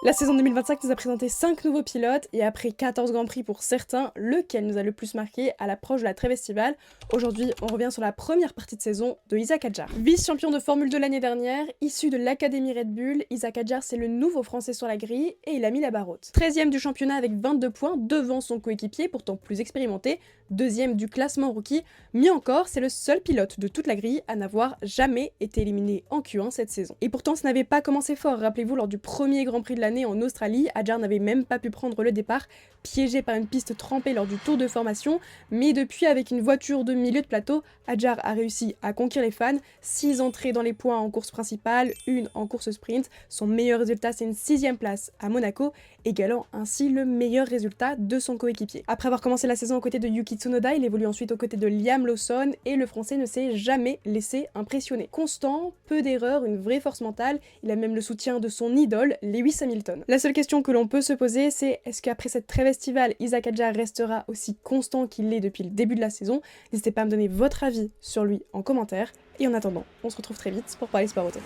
La saison 2025 nous a présenté 5 nouveaux pilotes et après 14 Grands Prix pour certains, lequel nous a le plus marqué à l'approche de la trêve estivale? Aujourd'hui, on revient sur la première partie de saison de Isaac Hadjar. Vice-champion de Formule 2 l'année dernière, issu de l'Académie Red Bull, Isaac Hadjar c'est le nouveau français sur la grille et il a mis la barre haute. 13e du championnat avec 22 points devant son coéquipier, pourtant plus expérimenté, 2e du classement rookie, mieux encore, c'est le seul pilote de toute la grille à n'avoir jamais été éliminé en Q1 cette saison. Et pourtant, ça n'avait pas commencé fort, rappelez-vous, lors du premier Grand Prix de l'année en Australie, Hadjar n'avait même pas pu prendre le départ, piégé par une piste trempée lors du tour de formation, mais depuis avec une voiture de milieu de plateau, Hadjar a réussi à conquérir les fans, 6 entrées dans les points en course principale, une en course sprint, son meilleur résultat c'est une 6e place à Monaco, égalant ainsi le meilleur résultat de son coéquipier. Après avoir commencé la saison aux côtés de Yuki Tsunoda, il évolue ensuite aux côtés de Liam Lawson et le français ne s'est jamais laissé impressionner. Constant, peu d'erreurs, une vraie force mentale, il a même le soutien de son idole, Lewis Hamilton. La seule question que l'on peut se poser c'est est-ce qu'après cette trêve estivale, Isaac Hadjar restera aussi constant qu'il l'est depuis le début de la saison? N'hésitez pas à me donner votre avis sur lui en commentaire et en attendant, on se retrouve très vite pour parler sport auto.